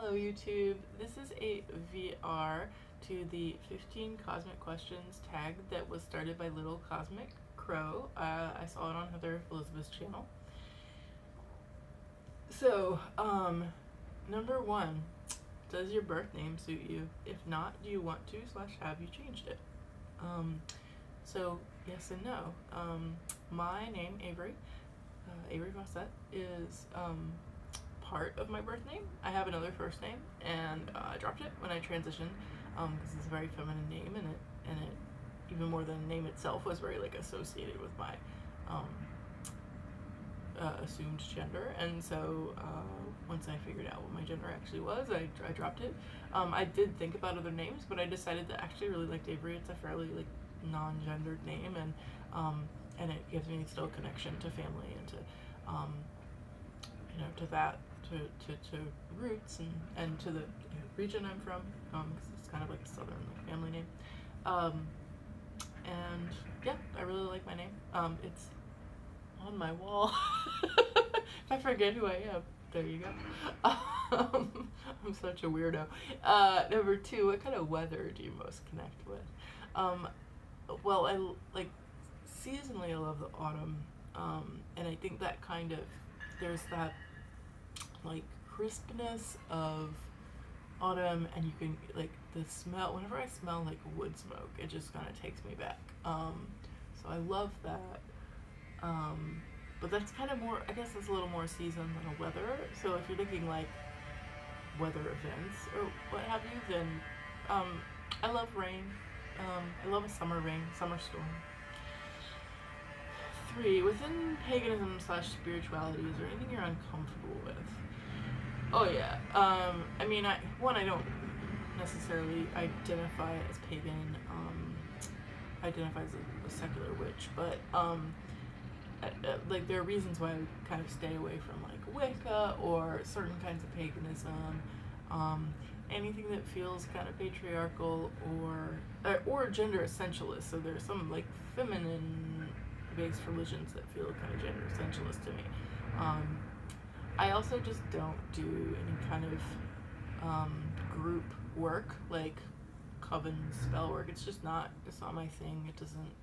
Hello YouTube, this is a VR to the 15 Cosmic Questions tag that was started by Little Cosmic Crow. I saw it on Heather Elizabeth's channel. So, number one, does your birth name suit you? If not, do you want to / have you changed it? So yes and no. My name, Avery Fawcett, is part of my birth name. I have another first name, and I dropped it when I transitioned because it's a very feminine name, and it even more than the name itself was very like associated with my assumed gender. And so once I figured out what my gender actually was, I dropped it. I did think about other names, but I decided that I actually really liked Avery. It's a fairly like non-gendered name, and it gives me still a connection to family and to to that, to roots and to the region I'm from, because it's kind of like a southern like family name. And yeah, I really like my name. It's on my wall. If I forget who I am, there you go. I'm such a weirdo. Number two, what kind of weather do you most connect with? Well, I like seasonally I love the autumn, and I think that kind of there's that like crispness of autumn, and you can like the smell. Whenever I smell like wood smoke, it just kind of takes me back. So I love that. But that's kind of more, I guess that's a little more season than a weather. So if you're thinking like weather events or what have you, then I love rain. I love a summer rain, summer storm. 3, within paganism / spirituality, is there anything you're uncomfortable with? Oh yeah. I mean, I don't necessarily identify as pagan. I identify as a secular witch, but like there are reasons why I kind of stay away from like Wicca or certain kinds of paganism. Anything that feels kind of patriarchal or gender essentialist. So there's some like feminine based religions that feel kind of gender essentialist to me. I also just don't do any kind of group work like coven spellwork. It's not my thing. It doesn't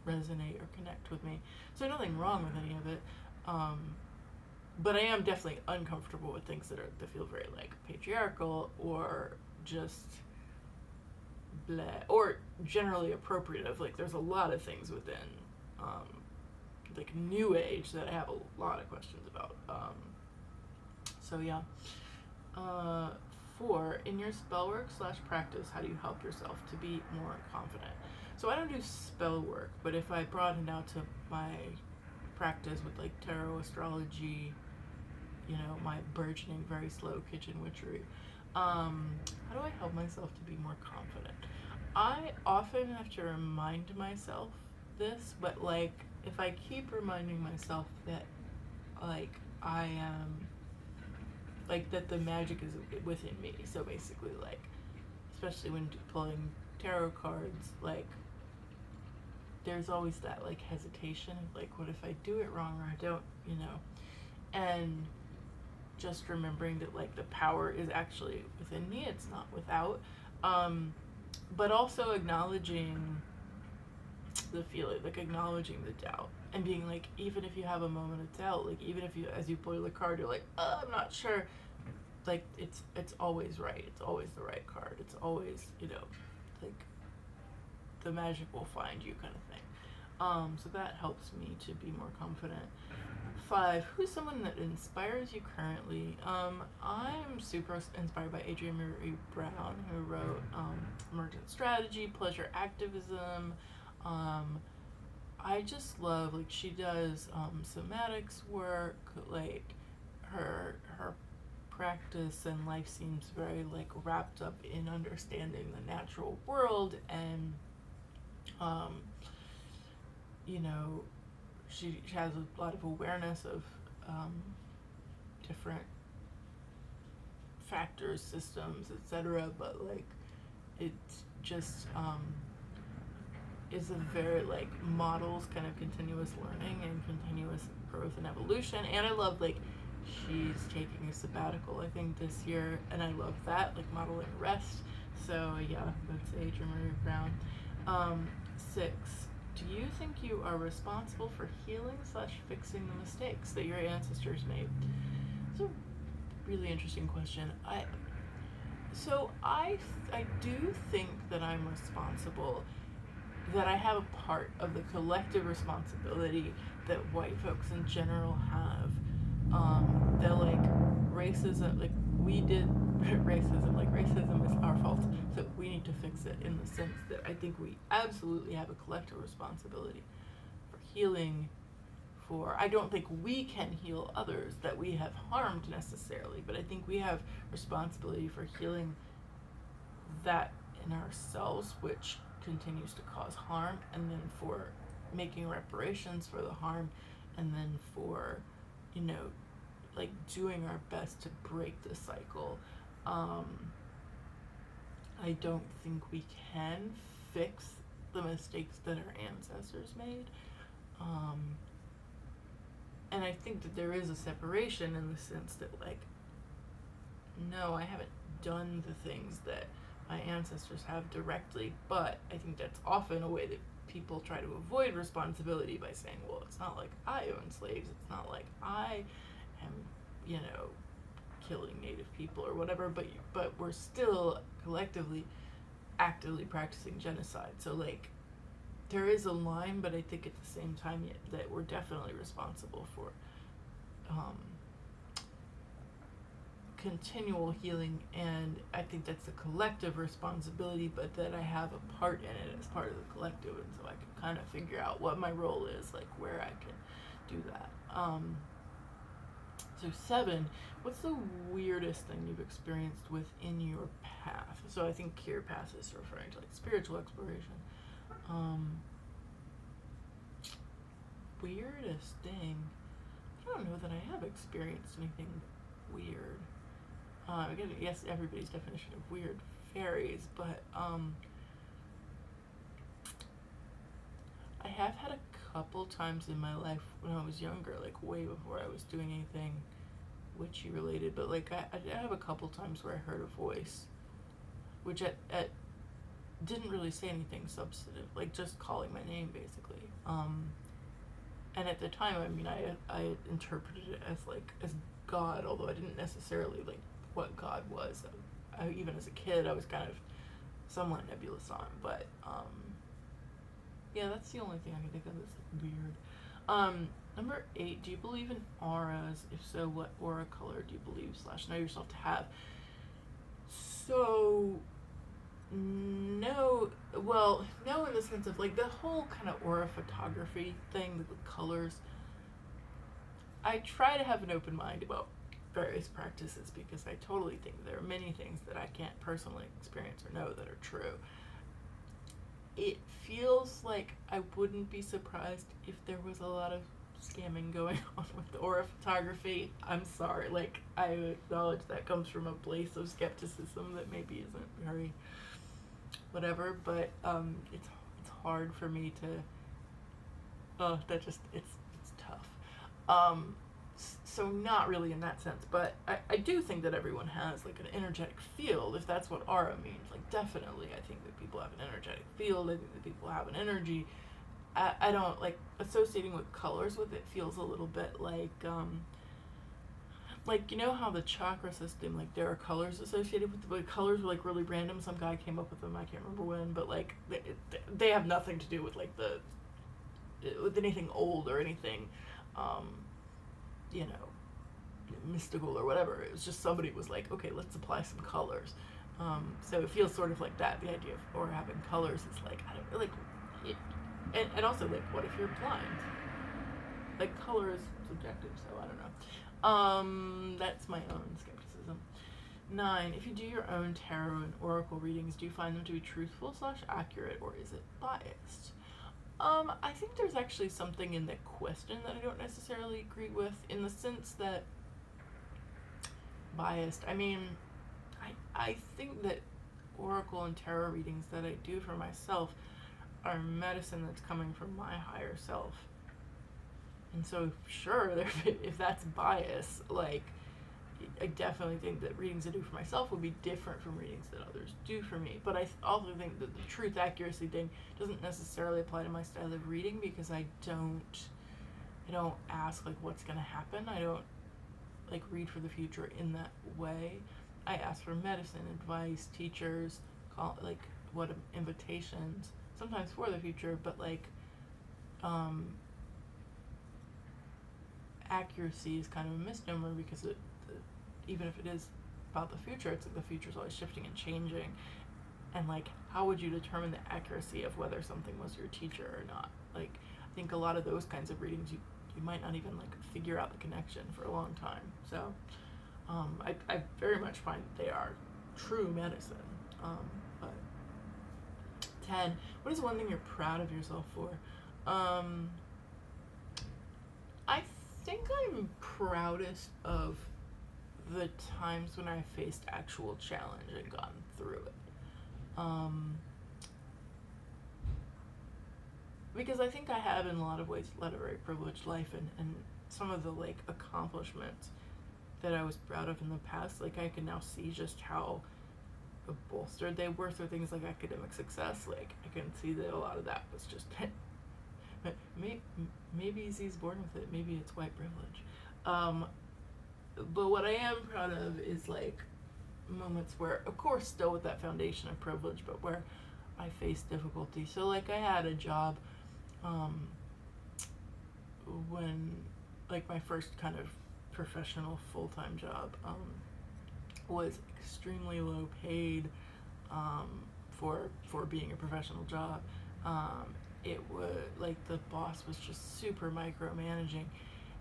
resonate or connect with me. So nothing wrong with any of it. But I am definitely uncomfortable with things that feel very like patriarchal or just bleh, or generally appropriative. Like there's a lot of things within like New Age that I have a lot of questions about. So yeah. 4, in your spellwork / practice, how do you help yourself to be more confident? So I don't do spell work, but if I broaden out to my practice with like tarot, astrology, my burgeoning, very slow kitchen witchery, how do I help myself to be more confident? I often have to remind myself this, but like if I keep reminding myself that like I am like that the magic is within me. So basically like especially when pulling tarot cards, like there's always that like hesitation of like what if I do it wrong or I don't, and just remembering that like the power is actually within me, it's not without, but also acknowledging the feeling, like acknowledging the doubt and being like, even if you have a moment of doubt, like even if you as you pull the card you're like, I'm not sure, like it's always right, it's always the right card, it's always like the magic will find you kind of thing. So that helps me to be more confident. 5, who's someone that inspires you currently? I'm super inspired by Adrienne Marie Brown, who wrote Emergent Strategy, Pleasure Activism. I just love, like, she does somatics work, like her practice and life seems very like wrapped up in understanding the natural world, and she has a lot of awareness of different factors, systems, etc. But like it just is a very like models kind of continuous learning and continuous growth and evolution. And I love like She's taking a sabbatical, I think, this year, and I love that, like modeling rest. So yeah, that's Sage or Maria Brown. 6. Do you think you are responsible for healing / fixing the mistakes that your ancestors made? It's a really interesting question. I do think that I'm responsible, that I have a part of the collective responsibility that white folks in general have. That like racism, like we did racism, like racism is our fault, so we need to fix it, in the sense that I think we absolutely have a collective responsibility for healing. I don't think we can heal others that we have harmed necessarily, but I think we have responsibility for healing that in ourselves, which continues to cause harm, and then for making reparations for the harm, and then for, like doing our best to break the cycle. I don't think we can fix the mistakes that our ancestors made. And I think that there is a separation, in the sense that, like, no, I haven't done the things that my ancestors have directly, but I think that's often a way that people try to avoid responsibility by saying, well, it's not like I own slaves, it's not like I am, killing Native people or whatever, but we're still collectively actively practicing genocide. So, like, there is a line, but I think at the same time that we're definitely responsible for continual healing, and I think that's a collective responsibility, but that I have a part in it as part of the collective, and so I can kind of figure out what my role is, like where I can do that. So 7, what's the weirdest thing you've experienced within your path? So I think here path is referring to like spiritual exploration. Weirdest thing, I don't know that I have experienced anything weird. Again, yes, everybody's definition of weird varies, but I have had a couple times in my life when I was younger, like way before I was doing anything witchy related, but like I have a couple times where I heard a voice, which at didn't really say anything substantive, like just calling my name basically. And at the time, I mean, I interpreted it as God, although I didn't necessarily like what God was. Even as a kid, I was kind of somewhat nebulous on, but yeah, that's the only thing I can think of that's weird. Number 8, do you believe in auras? If so, what aura color do you believe / know yourself to have? So, no, well, no, in the sense of like the whole kind of aura photography thing with the colors. I try to have an open mind about various practices, because I totally think there are many things that I can't personally experience or know that are true. It feels like I wouldn't be surprised if there was a lot of scamming going on with aura photography. I'm sorry, like, I acknowledge that comes from a place of skepticism that maybe isn't very whatever, but it's hard for me to it's tough. So not really in that sense, but I do think that everyone has like an energetic field, if that's what aura means. Like, definitely I think that people have an energetic field. I think that people have an energy. I don't like associating with colors with it. Feels a little bit like you know how the chakra system, like there are colors associated with the colors were like really random. Some guy came up with them, I can't remember when, but like they have nothing to do with like with anything old or anything mystical or whatever. It was just somebody was like, okay, let's apply some colors. So it feels sort of like that. The idea of or having colors is like, I don't like it, and also like, what if you're blind? Like, color is subjective, so I don't know. That's my own skepticism. 9, if you do your own tarot and oracle readings, do you find them to be truthful / accurate, or is it biased? I think there's actually something in the question that I don't necessarily agree with, in the sense that biased, I mean, I think that oracle and tarot readings that I do for myself are medicine that's coming from my higher self. And so, sure, if that's bias, like, I definitely think that readings I do for myself would be different from readings that others do for me. But I also think that the truth accuracy thing doesn't necessarily apply to my style of reading, because I don't ask like what's going to happen. I don't like read for the future in that way. I ask for medicine advice, teachers, like what invitations, sometimes for the future, but like accuracy is kind of a misnomer, because even if it is about the future, it's like the future's always shifting and changing. And like, how would you determine the accuracy of whether something was your teacher or not? Like, I think a lot of those kinds of readings, you might not even like figure out the connection for a long time. So I very much find that they are true medicine. But 10, what is one thing you're proud of yourself for? I think I'm proudest of the times when I faced actual challenge and gotten through it. Because I think I have, in a lot of ways, led a very privileged life, and some of the like accomplishments that I was proud of in the past, like I can now see just how bolstered they were through things like academic success. Like I can see that a lot of that was just maybe he's born with it, maybe it's white privilege. But what I am proud of is like moments where, of course, still with that foundation of privilege, but where I faced difficulty. So like I had a job when like my first kind of professional full-time job was extremely low paid for being a professional job. It was like the boss was just super micromanaging,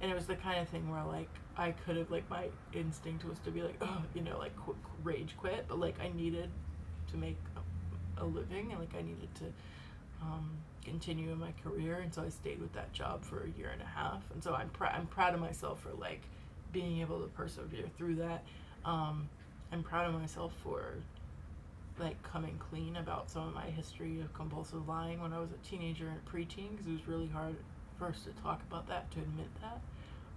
and it was the kind of thing where like I could have, like, my instinct was to be like, oh, like rage quit, but like I needed to make a living, and like I needed to continue in my career, and so I stayed with that job for a year and a half, and so I'm proud of myself for like being able to persevere through that. I'm proud of myself for like coming clean about some of my history of compulsive lying when I was a teenager and a preteen, because it was really hard for us to talk about that, to admit that,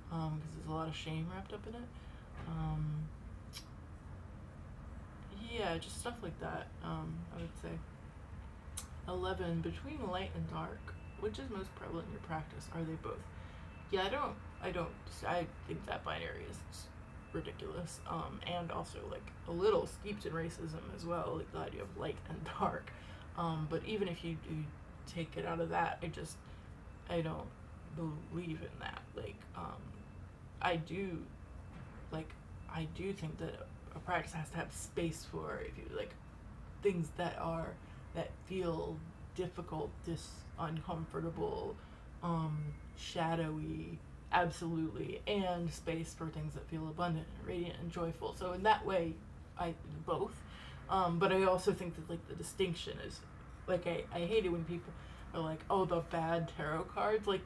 because there's a lot of shame wrapped up in it. Yeah, just stuff like that. I would say 11, between light and dark, which is most prevalent in your practice? Are they both? Yeah, I think that binary is ridiculous, and also like a little steeped in racism as well, like the idea of light and dark. But even if you do take it out of that, I don't believe in that. Like, I do think that a practice has to have space for, if you like, things that feel difficult, uncomfortable, shadowy, absolutely, and space for things that feel abundant and radiant and joyful. So in that way, both. But I also think that like the distinction is, like, I hate it when people are like, oh, the bad tarot cards. Like,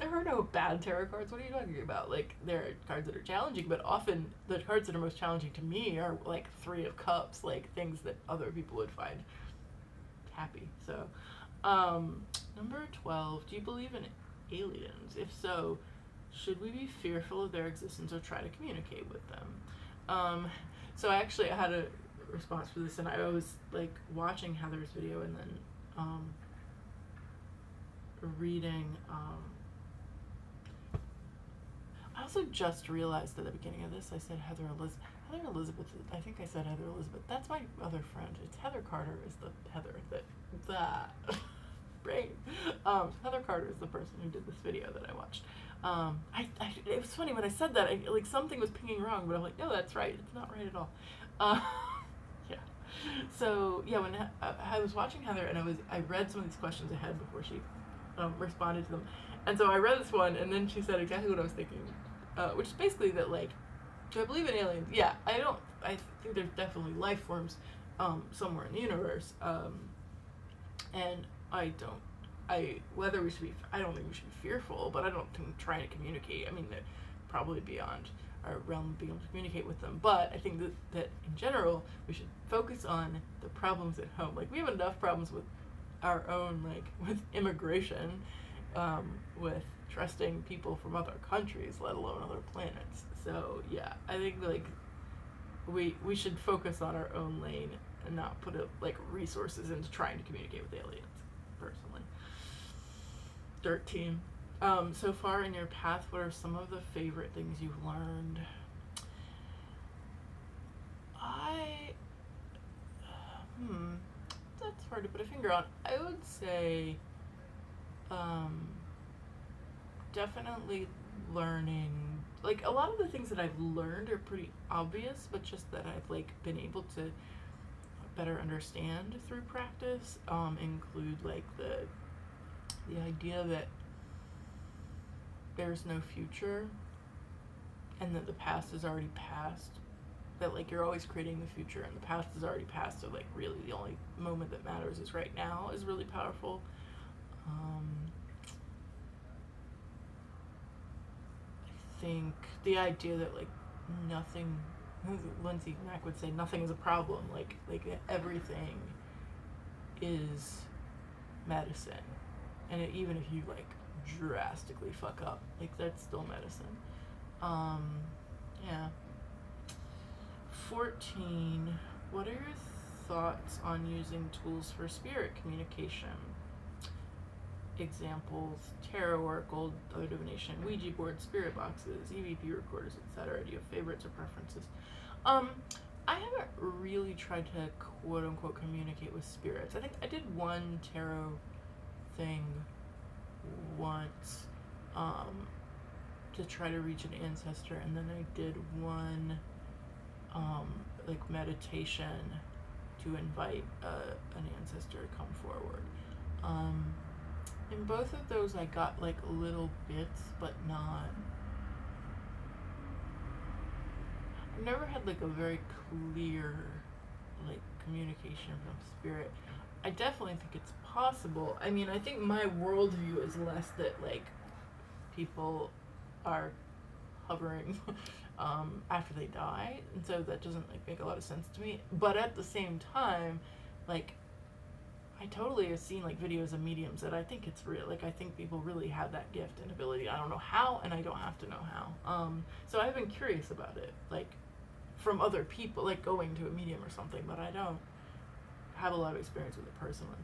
there are no bad tarot cards. What are you talking about? Like, there are cards that are challenging, but often the cards that are most challenging to me are like 3 of Cups, like things that other people would find happy. So, number 12, do you believe in aliens? If so, should we be fearful of their existence or try to communicate with them? So I had a response for this, and I was like watching Heather's video and then reading. I also just realized at the beginning of this, I said Heather Elizabeth. I think I said Heather Elizabeth. That's my other friend. It's Heather Carter is the Heather that brain. Heather Carter is the person who did this video that I watched. It was funny when I said that. Like something was pinging wrong, but I'm like, no, that's right. It's not right at all. Yeah. So yeah, when I was watching Heather, and I read some of these questions ahead before she responded to them, and so I read this one, and then she said exactly what I was thinking, which is basically that, like, do I believe in aliens? Yeah, I don't. I think there's definitely life forms somewhere in the universe, and I don't. I don't think we should be fearful, but I don't think trying to communicate. I mean, they're probably beyond our realm of being able to communicate with them. But I think that in general, we should focus on the problems at home. Like, we have enough problems with our own, like with immigration, with trusting people from other countries, let alone other planets. So yeah, I think like we should focus on our own lane and not put like resources into trying to communicate with aliens. Personally, 13. So far in your path, what are some of the favorite things you've learned? That's hard to put a finger on. I would say, definitely learning. Like, a lot of the things that I've learned are pretty obvious, but just that I've, like, been able to better understand through practice, include, like, the idea that there's no future and that the past is already past. That, like, you're always creating the future and the past is already past, so, like, really the only moment that matters is right now is really powerful. I think the idea that, like, nothing, Lindsay Mack would say, nothing is a problem. Like everything is medicine. And even if you, like, drastically fuck up, like, that's still medicine. Yeah. 14. What are your thoughts on using tools for spirit communication? Examples: tarot work, old other divination, Ouija boards, spirit boxes, EVP recorders, etc. Do you have favorites or preferences? I haven't really tried to quote unquote communicate with spirits. I think I did one tarot thing once, to try to reach an ancestor, and then I did one like meditation to invite an ancestor to come forward. In both of those I got like little bits, but not, I've never had like a very clear like communication from spirit. I definitely think it's possible. I mean, I think my worldview is less that like people are hovering after they die, and so that doesn't like make a lot of sense to me. But at the same time, like, I totally have seen like videos of mediums that I think it's real. Like, I think people really have that gift and ability. I don't know how, and I don't have to know how. So I've been curious about it, like from other people, like going to a medium or something, but I don't have a lot of experience with it personally.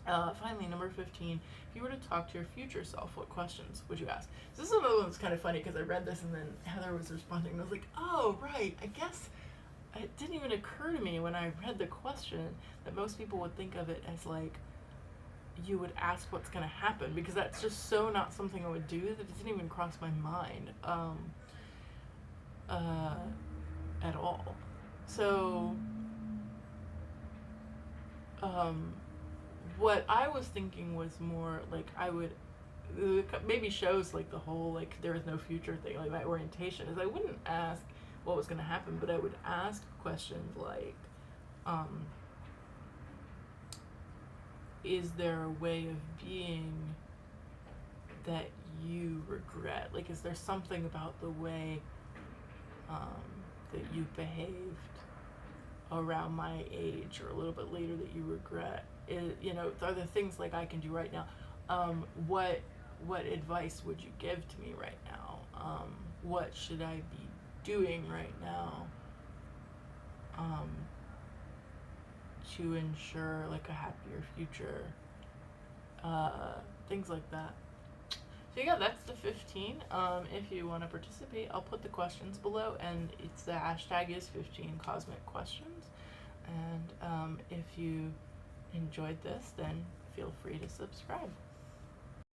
Finally, number 15, if you were to talk to your future self, what questions would you ask? So this is another one that's kind of funny because I read this and then Heather was responding and I was like, oh, right, I guess it didn't even occur to me when I read the question that most people would think of it as like, you would ask what's going to happen, because that's just so not something I would do that it didn't even cross my mind at all. So, what I was thinking was more like I would, maybe shows like the whole like there is no future thing, like my orientation is I wouldn't ask what was going to happen, but I would ask questions like, is there a way of being that you regret? Like, is there something about the way that you behaved around my age or a little bit later that you regret? Are there things like I can do right now? What advice would you give to me right now? What should I be doing right now to ensure like a happier future? Things like that. So yeah, that's the 15. If you want to participate, I'll put the questions below, and it's the hashtag is 15 cosmic questions. And if you enjoyed this, then feel free to subscribe.